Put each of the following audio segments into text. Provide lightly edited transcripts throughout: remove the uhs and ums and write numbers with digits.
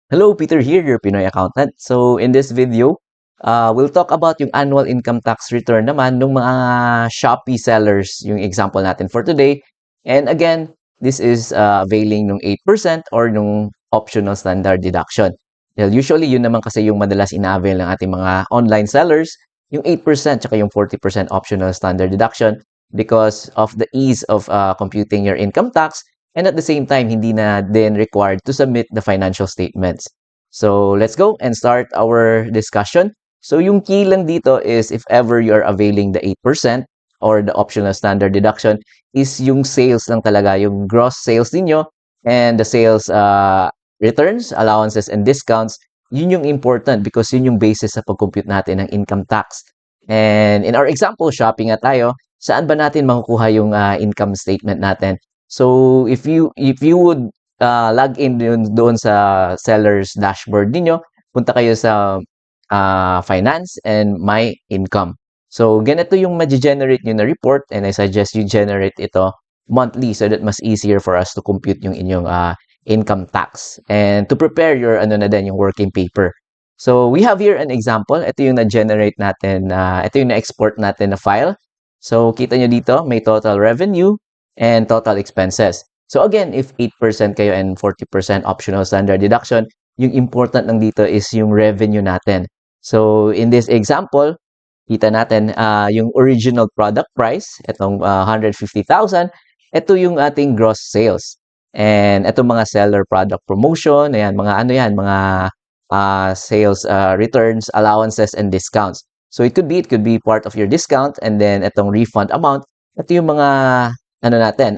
Hello, Peter here, your Pinoy accountant. So, in this video, we'll talk about yung annual income tax return naman ng mga Shopee sellers, yung example natin for today. And again, this is availing ng 8% or nung optional standard deduction. Well, usually, yun naman kasi yung madalas ina-avail ng ating mga online sellers, yung 8% tsaka yung 40% optional standard deduction because of the ease of computing your income tax. And at the same time, hindi na din required to submit the financial statements. So let's go and start our discussion. So yung key lang dito is if ever you're availing the 8% or the optional standard deduction is yung sales lang talaga, yung gross sales ninyo and the sales returns, allowances, and discounts, yun yung important because yun yung basis sa pag-compute natin ng income tax. And in our example, shopping nga tayo, saan ba natin makukuha yung income statement natin? So if you would log in doon sa seller's dashboard niyo, punta kayo sa finance and my income. So ganito yung ma-generate niyo na report and I suggest you generate ito monthly so that mas easier for us to compute yung inyong income tax and to prepare your ano na din yung working paper. So we have here an example. Ito yung na-generate natin, ito yung na-export natin na file. So kita nyo dito, may total revenue and total expenses. So again, if 8% kayo and 40% optional standard deduction, yung important lang dito is yung revenue natin. So in this example, kita natin yung original product price, itong 150,000, ito yung ating gross sales. And itong mga seller product promotion, ayan, mga ano yan, mga sales returns, allowances, and discounts. So it could be part of your discount and then itong refund amount, ito yung mga ano natin,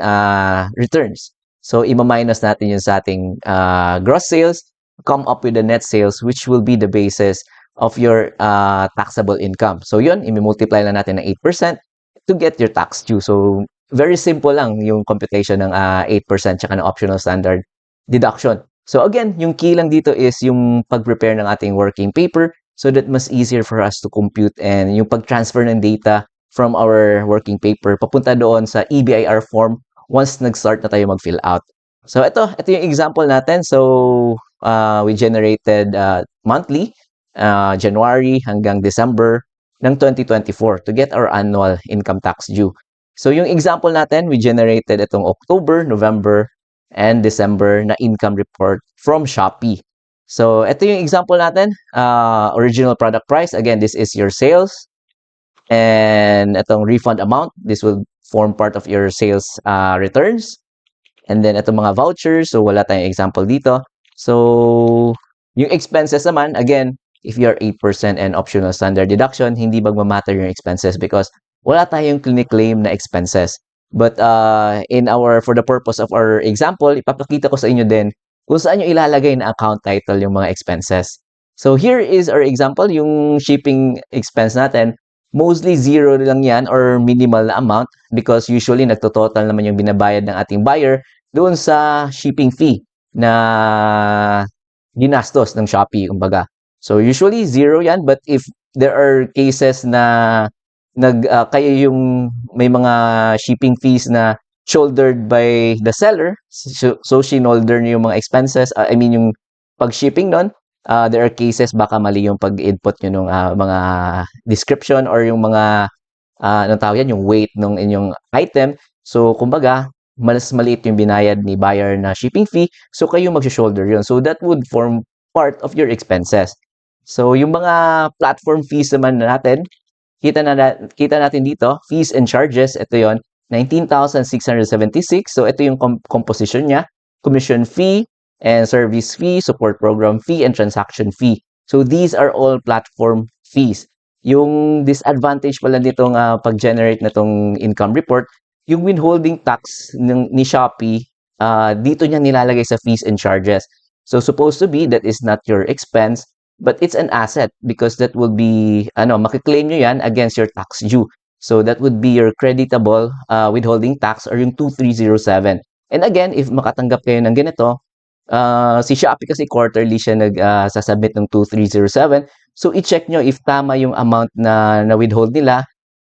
returns. So i-minus natin yun sa ating gross sales, come up with the net sales which will be the basis of your taxable income. So yun, i-multiply lang natin ng 8% to get your tax due. So very simple lang yung computation ng 8% tsaka ng optional standard deduction. So again, yung key lang dito is yung pag-prepare ng ating working paper so that mas easier for us to compute and yung pag-transfer ng data from our working paper papunta doon sa EBIR form once nag-start na tayo mag-fill out. So ito yung example natin. So we generated monthly, January hanggang December ng 2024 to get our annual income tax due. So yung example natin, we generated itong October, November, and December na income report from Shopee. So ito yung example natin, original product price. Again, this is your sales. And itong refund amount, this will form part of your sales returns. And then itong mga vouchers, so wala tayong example dito. So yung expenses naman, again, if you're 8% and optional standard deduction, hindi magmamatter yung expenses because wala tayong claim na expenses. But for the purpose of our example, ipapakita ko sa inyo din kung saan nyo ilalagay na account title yung mga expenses. So here is our example, yung shipping expense natin. Mostly zero lang yan or minimal na amount because usually nagtototal naman yung binabayad ng ating buyer doon sa shipping fee na ginastos ng Shopee, kumbaga. So usually zero yan, but if there are cases na kayo yung may mga shipping fees na shouldered by the seller, so shinolder niyo yung mga expenses, yung pag-shipping nun, there are cases baka mali yung pag-input nyo ng mga description or yung mga anong tawag yan, yung weight ng inyong item. So kumbaga, mas maliit yung binayad ni buyer na shipping fee, so kayo mag-shoulder yun. So that would form part of your expenses. So yung mga platform fees naman natin, kita natin dito, fees and charges, ito yon 19,676. So ito yung composition niya, commission fee and service fee, support program fee, and transaction fee. So these are all platform fees. Yung disadvantage pala nitong pag-generate na tong income report, yung withholding tax ni Shopee, dito niya nilalagay sa fees and charges. So supposed to be that is not your expense, but it's an asset because that would be, makiklaim nyo yan against your tax due. So that would be your creditable withholding tax or yung 2307. And again, if makatanggap kayo ng ganito, si Shopee kasi quarterly siya nagsasubmit ng 2307. So i-check nyo if tama yung amount na na-withhold nila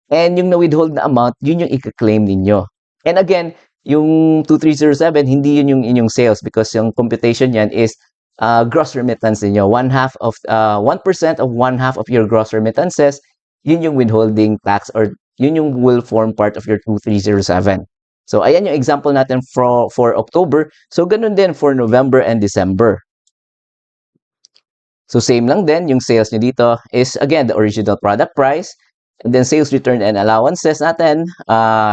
and yung na-withhold na amount, yun yung i-claim ninyo. And again, yung 2307, hindi yun yung inyong sales because yung computation yan is gross remittance niyo. 1% of 1/2 of your gross remittances, yun yung withholding tax or yun yung will form part of your 2307. So, ayan yung example natin for October. So, ganun din for November and December. So, same lang din, yung sales nyo dito is, again, the original product price, and then sales return and allowances natin,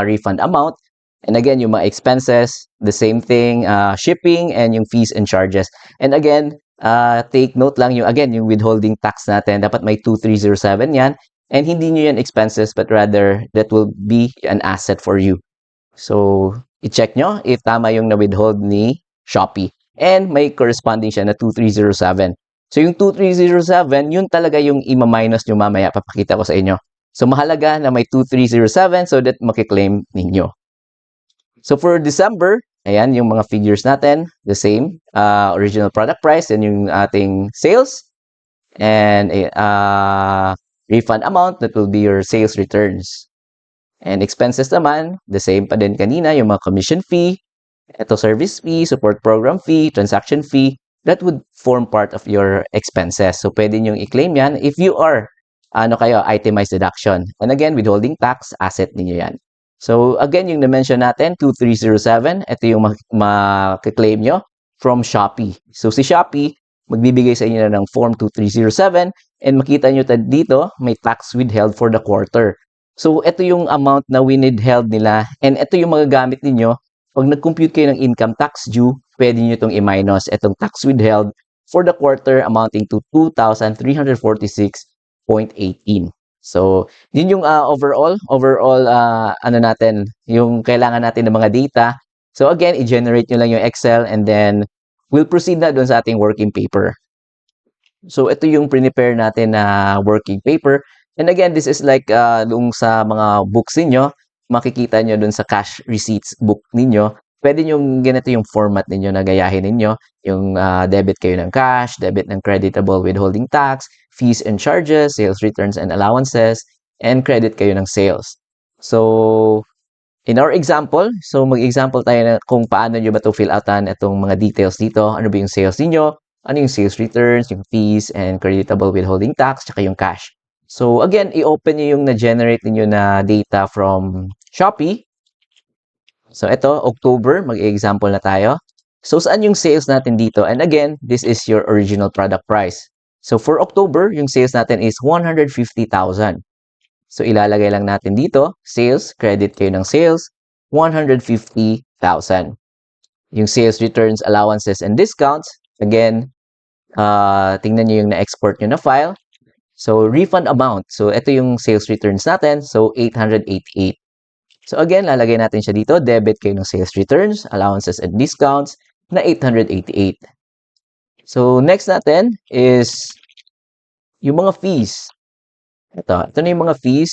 refund amount, and again, yung mga expenses, the same thing, shipping, and yung fees and charges. And again, take note lang yung, again, yung withholding tax natin, dapat may 2307 yan, and hindi nyo yan expenses, but rather, that will be an asset for you. So, i-check nyo if tama yung na-withhold ni Shopee. And may corresponding siya na 2307. So, yung 2307, yun talaga yung ima-minus nyo mamaya. Papakita ko sa inyo. So, mahalaga na may 2307 so that makiklaim ninyo. So, for December, ayan yung mga figures natin. The same. Original product price and yung ating sales. And refund amount, that will be your sales returns. And expenses naman, the same pa din kanina, yung mga commission fee, ito service fee, support program fee, transaction fee, that would form part of your expenses. So, pwede nyong i-claim yan if you are, itemized deduction. And again, withholding tax, asset ninyo yan. So, again, yung na-mention natin, 2307, ito yung makiklaim nyo from Shopee. So, si Shopee, magbibigay sa inyo ng form 2307 and makita nyo dito, may tax withheld for the quarter. So, ito yung amount na withheld nila and ito yung magagamit ninyo pag nag-compute kayo ng income tax due, pwede nyo itong i-minus itong tax withheld for the quarter amounting to 2,346.18. So, yun yung overall natin, yung kailangan natin ng mga data. So, again, i-generate nyo lang yung Excel and then we'll proceed na dun sa ating working paper. So, ito yung prepare natin na working paper. And again, this is like doon sa mga books ninyo, makikita nyo dun sa cash receipts book ninyo. Pwede nyo ganito yung format ninyo na gayahin ninyo. Yung debit kayo ng cash, debit ng creditable withholding tax, fees and charges, sales returns and allowances, and credit kayo ng sales. So, in our example, so mag-example tayo na kung paano nyo ba ito fill outan itong mga details dito. Ano ba yung sales ninyo? Ano yung sales returns, yung fees, and creditable withholding tax, tsaka yung cash. So, again, i-open nyo yung na-generate ninyo na data from Shopee. So, ito, October, mag-example na tayo. So, saan yung sales natin dito? And again, this is your original product price. So, for October, yung sales natin is 150,000. So, ilalagay lang natin dito, sales, credit kayo ng sales, 150,000. Yung sales returns, allowances, and discounts, again, tingnan nyo yung na-export nyo na file. So, refund amount. So, ito yung sales returns natin. So, 888. So, again, lalagay natin siya dito. Debit kayo ng sales returns, allowances, and discounts na 888. So, next natin is yung mga fees. Ito na yung mga fees.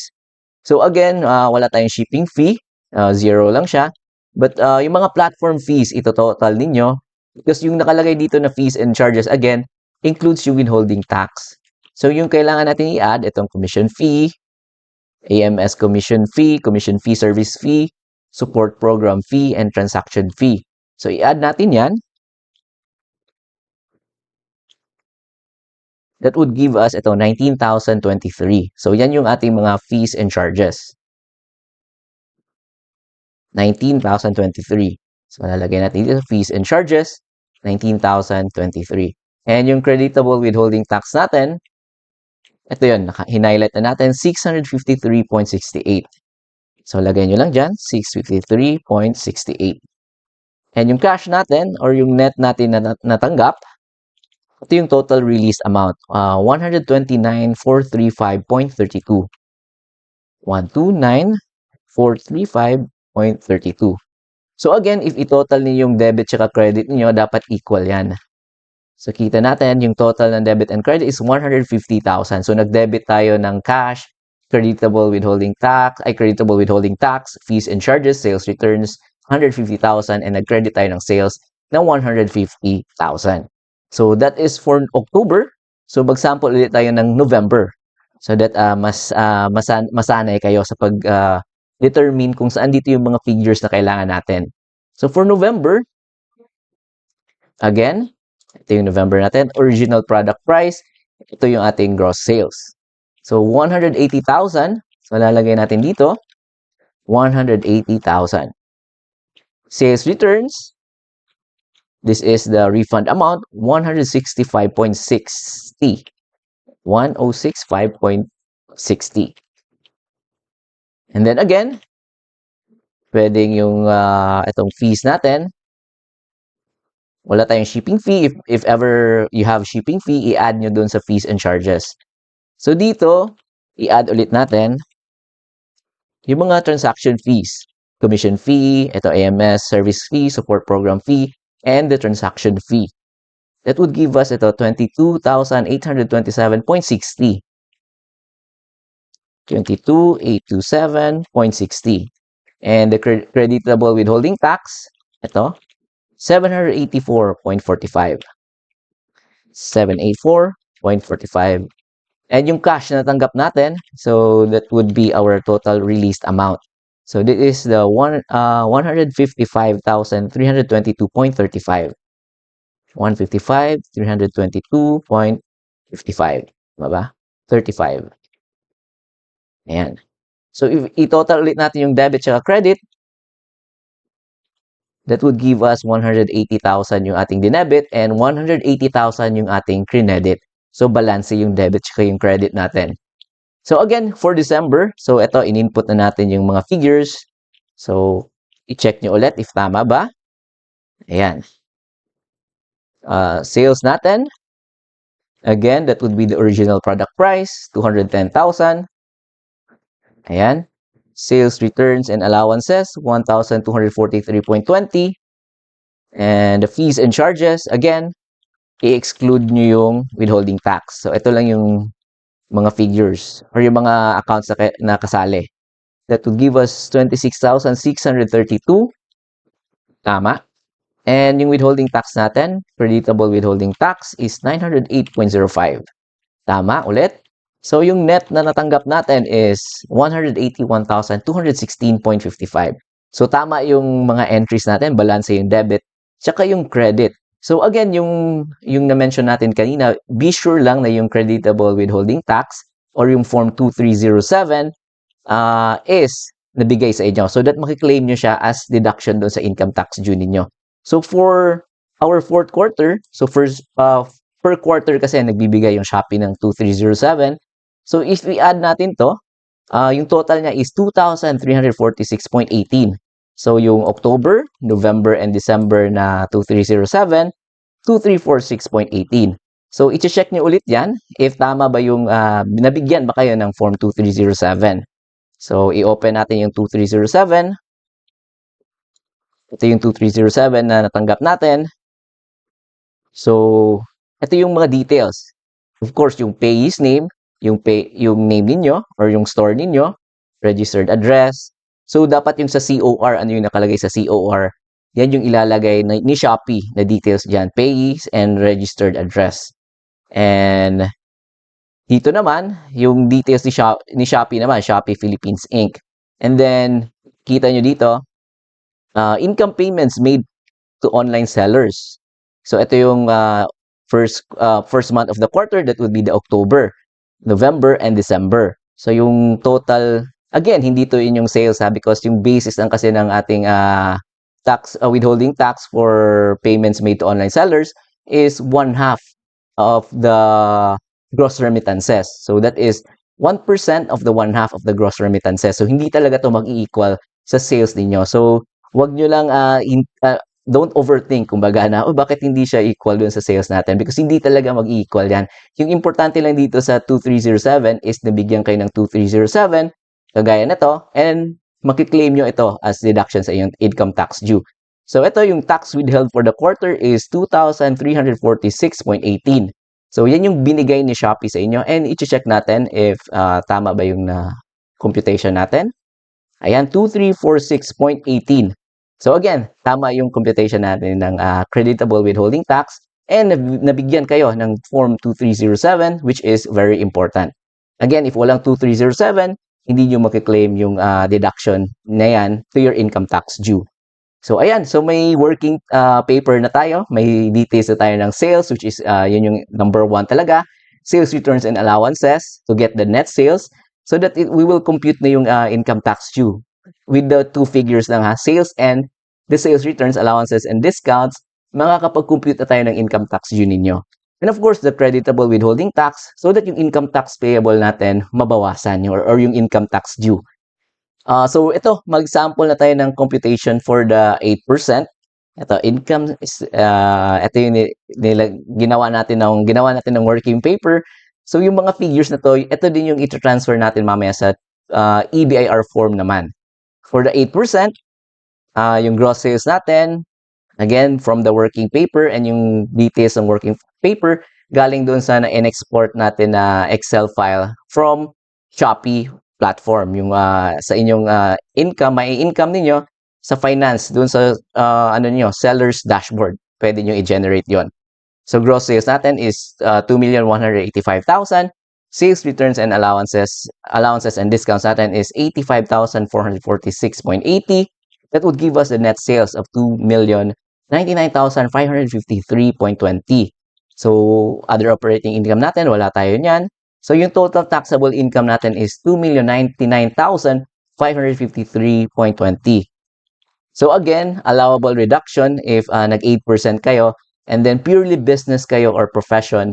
So, again, wala tayong shipping fee. Zero lang siya. But yung mga platform fees, ito total ninyo. Because yung nakalagay dito na fees and charges, again, includes yung withholding tax. So, yung kailangan natin i-add, itong commission fee, AMS commission fee service fee, support program fee, and transaction fee. So, i-add natin yan. That would give us ito 19,023. So, yan yung ating mga fees and charges. 19,023. So, lalagay natin dito fees and charges, 19,023. And yung creditable withholding tax natin, ito yun, hinighlight na natin, 653.68. So, lagay nyo lang dyan, 653.68. And yung cash natin, or yung net natin na natanggap, ito yung total release amount, 129,435.32. 129,435.32. So, again, if i-total niyo yung debit tsaka credit niyo, dapat equal yan. So, kita natin, yung total ng debit and credit is 150,000. So, nag-debit tayo ng cash, creditable withholding tax, fees and charges, sales returns, 150,000, and nag-credit tayo ng sales ng 150,000. So, that is for October. So, mag-sample ulit tayo ng November. So that masanay kayo sa pag-determine kung saan dito yung mga figures na kailangan natin. So, for November, again, Ito yung November natin. Original product price. Ito yung ating gross sales. So, 180,000. So, lalagay natin dito. 180,000. Sales returns. This is the refund amount. 165.60. 106.5.60. And then again, pwedeng yung itong fees natin. Wala tayong shipping fee. If ever you have shipping fee, i-add nyo dun sa fees and charges. So dito, i-add ulit natin yung mga transaction fees. Commission fee, ito AMS, service fee, support program fee, and the transaction fee. That would give us ito 22,827.60. 22,827.60. And the creditable withholding tax, ito, 784.45. 784.45. And yung cash na natanggap natin, so that would be our total released amount. So this is the 155,322.35. 155,322.55. Diba? 35. Ayan. So if i-total ulit natin yung debit at credit, that would give us 180,000 yung ating dinebit and 180,000 yung ating credit. So balance yung debit at yung credit natin. So again, for December, so ito, in-input na natin yung mga figures. So, i-check nyo ulit if tama ba. Ayan. Sales natin. Again, that would be the original product price, 210,000. Ayan. Sales returns and allowances, 1,243.20. And the fees and charges, again, i-exclude nyo yung withholding tax. So, ito lang yung mga figures or yung mga accounts na kasali. That would give us 26,632. Tama. And yung withholding tax natin, creditable withholding tax is 908.05. Tama ulit. So yung net na natanggap natin is 181,216.55. So tama yung mga entries natin, balance yung debit, tsaka yung credit. So again, yung na-mention natin kanina, be sure lang na yung creditable withholding tax or yung form 2307 is nabigay sa inyo. So that makiklaim nyo siya as deduction doon sa income tax due ninyo. So for our fourth quarter, so first per quarter kasi nagbibigay yung Shopee ng 2307. So if we add natin to, yung total niya is 2,346.18. So yung October, November, and December na 2307, 2,346.18. So i-check nyo ulit yan if tama ba yung nabigyan ba kayo ng form 2307. So i-open natin yung 2307. Ito yung 2307 na natanggap natin. So ito yung mga details. Of course, yung payee's name, yung name ninyo or yung store ninyo, registered address. So dapat yung sa COR, ano yung nakalagay sa COR, yan yung ilalagay ni Shopee na details diyan, payees and registered address. And dito naman, yung details ni Shopee naman, Shopee Philippines Inc. And then kita nyo dito, income payments made to online sellers. So ito yung first month of the quarter, that would be the October, November, and December. So yung total, again, hindi to yung sales because yung basis lang kasi ng ating tax withholding tax for payments made to online sellers is 1/2 of the gross remittances. So that is 1% of the 1/2 of the gross remittances. So hindi talaga to mag-i-equal sa sales niyo. So wag nyo lang don't overthink kumbaga na bakit hindi siya equal dun sa sales natin because hindi talaga mag-equal yan. Yung importante lang dito sa 2307 is nabigyan kayo ng 2307 kagaya nito and makiklaim nyo ito as deduction sa iyong income tax due. So ito yung tax withheld for the quarter is 2,346.18. So yan yung binigay ni Shopee sa inyo and i-check natin if tama ba yung computation natin. Ayan, 2,346.18. So again, tama yung computation natin ng creditable withholding tax and nabigyan kayo ng form 2307 which is very important. Again, if walang 2307, hindi nyo makiklaim yung deduction na yan to your income tax due. So, ayan. So, may working paper na tayo. May details na tayo ng sales, which is yun yung number 1 talaga. Sales returns and allowances to get the net sales so that we will compute na yung income tax due with the two figures lang ha, sales and the sales returns, allowances, and discounts. Makakapag-compute na tayo ng income tax due ninyo. And of course, the creditable withholding tax so that yung income tax payable natin mabawasan or yung income tax due. So ito, mag-sample na tayo ng computation for the 8%. Ito, income is, ito yung ginawa natin ng working paper. So yung mga figures na to, ito din yung ito-transfer natin mamaya sa EBIR form naman. For the 8%, yung gross sales natin, again, from the working paper and yung details ng working paper, galing doon sa na-export natin na Excel file from Shopee platform. Yung sa inyong income, may income ninyo sa finance, doon sa ano niyo, seller's dashboard. Pwede nyo i-generate yon. So gross sales natin is 2,185,000. Sales returns and allowances and discounts natin is 85,446.80. That would give us the net sales of 2,099,553.20. So other operating income natin, wala tayo niyan. So yung total taxable income natin is 2,099,553.20. So again, allowable reduction if nag 8% kayo and then purely business kayo or profession,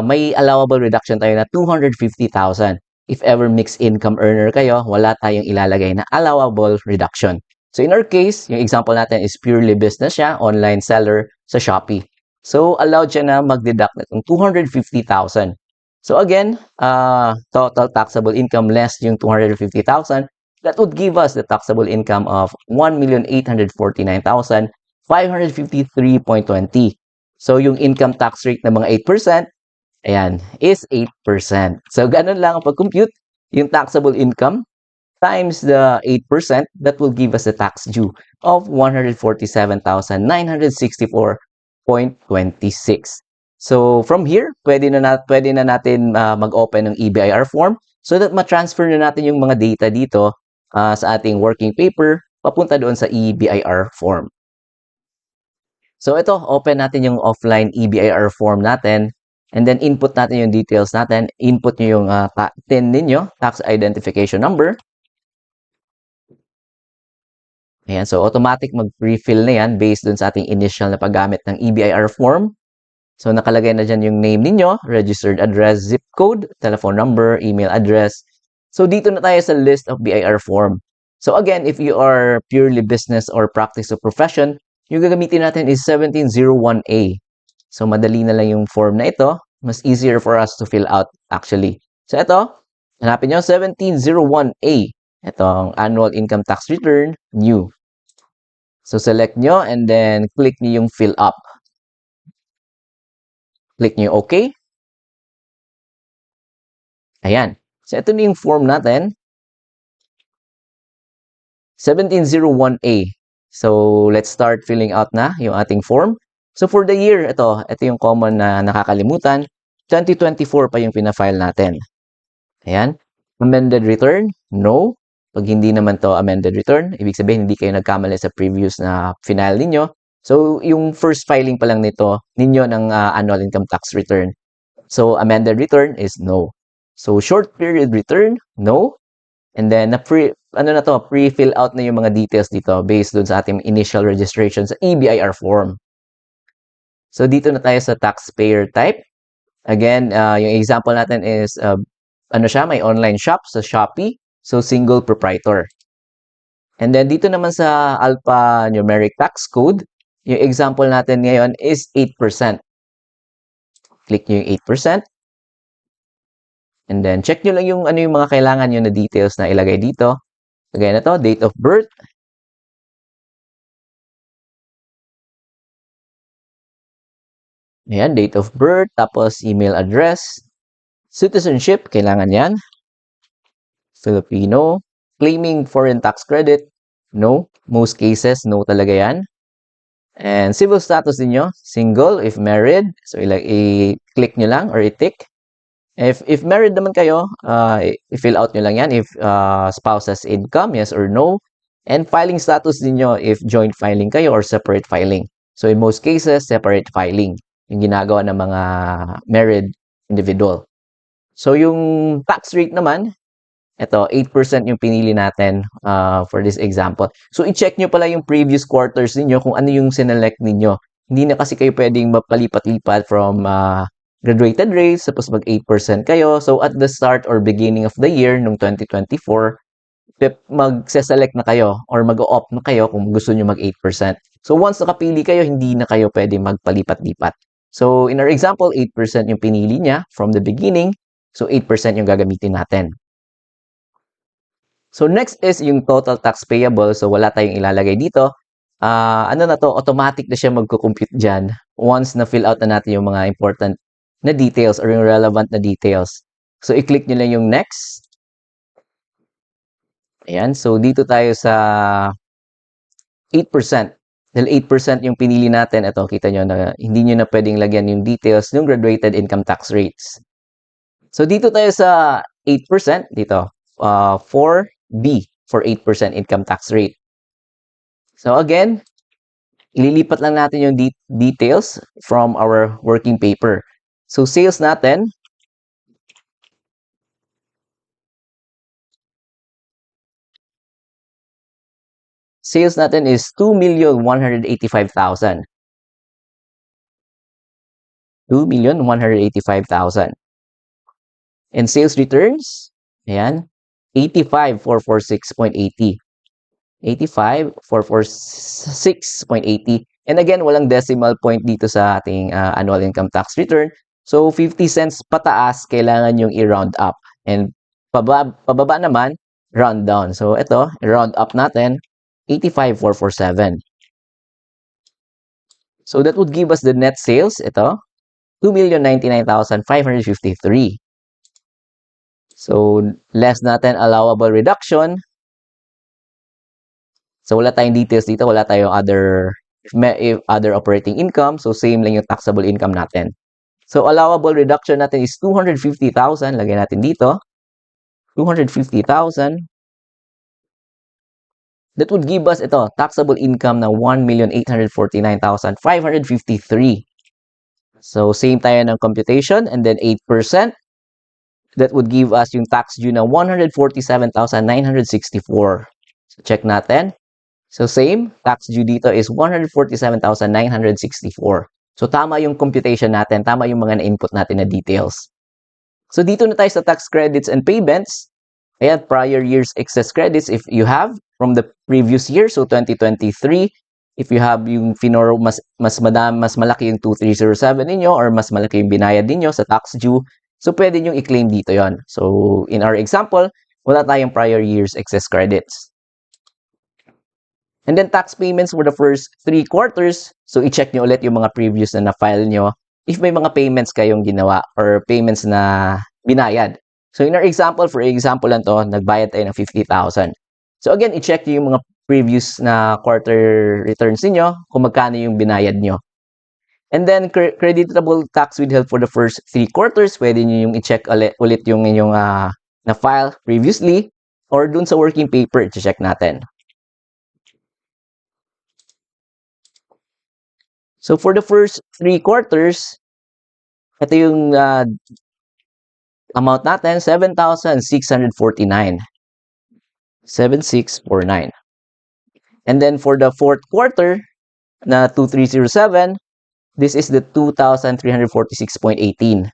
may allowable reduction tayo na 250,000. If ever mixed income earner kayo, wala tayong ilalagay na allowable reduction. So in our case, yung example natin is purely business siya, online seller sa Shopee. So allowed siya na mag-deduct ng 250,000. So again, total taxable income less yung 250,000. That would give us the taxable income of 1,849,553.20. So yung income tax rate ng mga 8%, ayan, is 8%. So ganun lang ang pag-compute. Yung taxable income times the 8%, that will give us the tax due of 147,964.26. So from here, pwede na natin mag-open ng EBIR form so that ma-transfer na natin yung mga data dito sa ating working paper papunta doon sa EBIR form. So ito, open natin yung offline EBIR form natin and then input natin yung details natin. Input nyo yung TIN ninyo, tax identification number. Ayan, so automatic mag-pre-fill na yan based dun sa ating initial na paggamit ng EBIR form. So nakalagay na dyan yung name ninyo, registered address, zip code, telephone number, email address. So dito na tayo sa list of BIR form. So again, if you are purely business or practice of profession, yung gagamitin natin is 1701A. So madali na lang yung form na ito. Mas easier for us to fill out actually. So ito, hanapin nyo 1701A. Ito ang annual income tax return, new. So select nyo and then click nyo yung fill up. Click nyo yung OK. Ayan. So, ito na yung form natin. 1701A. So, let's start filling out na yung ating form. So, for the year, ito yung common na nakakalimutan. 2024 pa yung pinafile natin. Ayan. Amended return? No. Pag hindi naman to amended return, ibig sabihin hindi kayo nagkamali sa previous na final ninyo. So, yung first filing pa lang nito, ninyo ng annual income tax return. So, amended return is no. So, short period return, no. And then, pre-fill out na yung mga details dito based dun sa ating initial registration sa EBIR form. So, dito na tayo sa taxpayer type. Again, yung example natin is, may online shop sa Shopee. So, single proprietor. And then, dito naman sa alphanumeric tax code, yung example natin ngayon is 8%. Click nyo yung 8%. And then, check nyo lang yung yung mga kailangan nyo na details na ilagay dito. Again, ito, date of birth. Ayan, date of birth, tapos email address. Citizenship, kailangan yan. Filipino. Claiming foreign tax credit, no. Most cases, no talaga yan. And civil status niyo, single, if married. So, i-click nyo lang or i-tick. If married naman kayo, i-fill out nyo lang yan. If spouse's income, yes or no. And filing status ninyo if joint filing kayo or separate filing. So in most cases, separate filing yung ginagawa ng mga married individual. So yung tax rate naman, ito, 8% yung pinili natin for this example. So i-check nyo pala yung previous quarters ninyo kung ano yung sinelect ninyo. Hindi na kasi kayo pwedeng mapalipat-lipat from graduated rates, tapos mag 8% kayo. So at the start or beginning of the year, nung 2024, magse-select na kayo or mag-opt na kayo kung gusto nyo mag 8%. So once nakapili kayo, hindi na kayo pwede magpalipat-lipat. So in our example, 8% yung pinili niya from the beginning. So 8% yung gagamitin natin. So next is yung total tax payable. So wala tayong ilalagay dito. Ano na to, automatic na siya magko-compute dyan once na fill out na natin yung mga important na details or yung relevant na details. So i-click nyo lang yung next. Ayan, so dito tayo sa 8%. Dahil 8% yung pinili natin, ito kita nyo na hindi nyo na pwedeng lagyan yung details ng graduated income tax rates. So dito tayo sa 8%, dito, 4B for 8% income tax rate. So again, ililipat lang natin yung details from our working paper. So sales natin, is 2,185,000. 2,185,000. And sales returns, ayan, 85,446.80. 85,446.80. And again, walang decimal point dito sa ating annual income tax return. So, 50 cents pataas, kailangan yung i-round up. And pababa naman, round down. So, ito, round up natin, 85,447. So, that would give us the net sales, ito, 2,099,553. So, less natin allowable reduction. So, wala tayong details dito. Wala tayong other operating income. So, same lang yung taxable income natin. So, allowable reduction natin is 250,000. Lagay natin dito. 250,000. That would give us ito, taxable income na 1,849,553. So, same tayo ng computation. And then, 8%. That would give us yung tax due na 147,964. So, check natin. So, same. Tax due dito is 147,964. So, tama yung computation natin. Tama yung mga na-input natin na details. So, dito na tayo sa tax credits and payments. Ayan, prior year's excess credits if you have from the previous year. So, 2023. If you have yung finoro, mas malaki yung 2307 ninyo or mas malaki yung binayad ninyo sa tax due. So, pwede nyo i-claim dito yon. So, in our example, wala tayong prior year's excess credits. And then tax payments for the first 3 quarters. So, i-check nyo ulit yung mga previous na na-file nyo if may mga payments kayong ginawa or payments na binayad. So, in our example, for example lang to, nagbayad tayo ng 50,000. So, again, i-check nyo yung mga previous na quarter returns niyo kung magkano yung binayad nyo. And then, creditable tax withheld for the first 3 quarters. Pwede nyo yung i-check ulit yung inyong na-file previously or dun sa working paper, i-check natin. So, for the first 3 quarters, ito yung amount natin, 7,649. 7,649. And then, for the 4th quarter, na 2,307, this is the 2,346.18.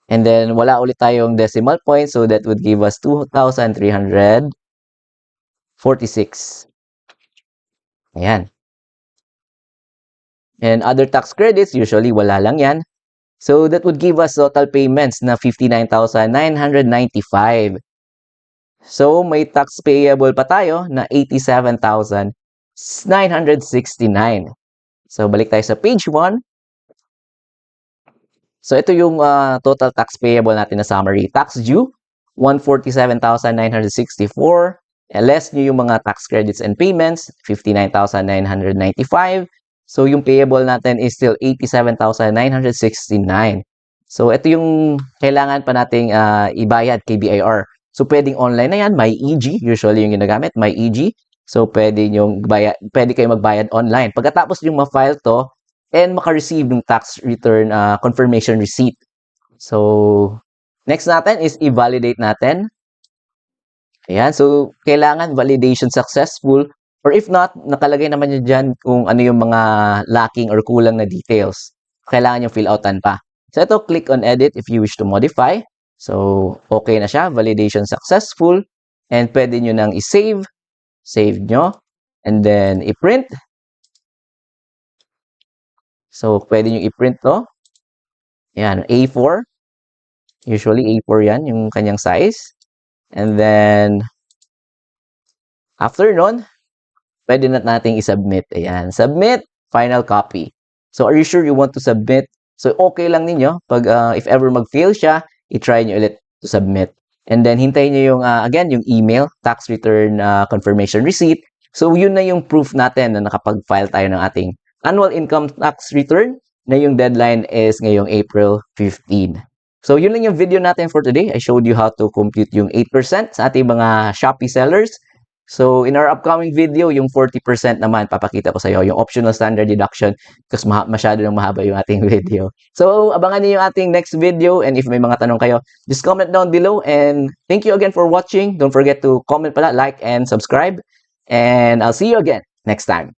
And then, wala ulit tayong decimal point, so that would give us 2,346. Ayan. And other tax credits, usually wala lang yan. So, that would give us total payments na 59,995. So, may tax payable pa tayo na 87,969. So, balik tayo sa page 1. So, ito yung total tax payable natin na summary. Tax due, 147,964. Less nyo yung mga tax credits and payments, 59,995. So, yung payable natin is still 87,969. So, ito yung kailangan pa nating ibayad kay BIR. So, pwedeng online na yan, MyEG, usually yung ginagamit, MyEG. So, pwede kayo magbayad online. Pagkatapos yung ma-file to, and maka-receive ng tax return confirmation receipt. So, next natin is i-validate natin. Ayan, so kailangan validation successful, or if not, nakalagay naman nyo dyan kung ano yung mga lacking or kulang na details. Kailangan yung fill outan pa. So ito, click on edit if you wish to modify. So, okay na siya, validation successful, and pwede nyo nang i-save, save nyo, and then i-print. So, pwede nyo i-print to. Ayan, A4. Usually, A4 yan, yung kanyang size. And then, after nun, pwede na nating i-submit. Ayan, submit, final copy. So, are you sure you want to submit? So, okay lang ninyo. Pag, if ever mag-fail siya, i-try nyo ulit to submit. And then, hintayin nyo yung, again, yung email, tax return confirmation receipt. So, yun na yung proof natin na nakapag-file tayo ng ating annual income tax return na yung deadline is ngayong April 15. So, yun lang yung video natin for today. I showed you how to compute yung 8% sa ating mga Shopee sellers. So, in our upcoming video, yung 40% naman, papakita ko sa iyo yung optional standard deduction kasi masyado nang mahaba yung ating video. So, abangan niyo yung ating next video, and if may mga tanong kayo, just comment down below, and thank you again for watching. Don't forget to comment pala, like, and subscribe, and I'll see you again next time.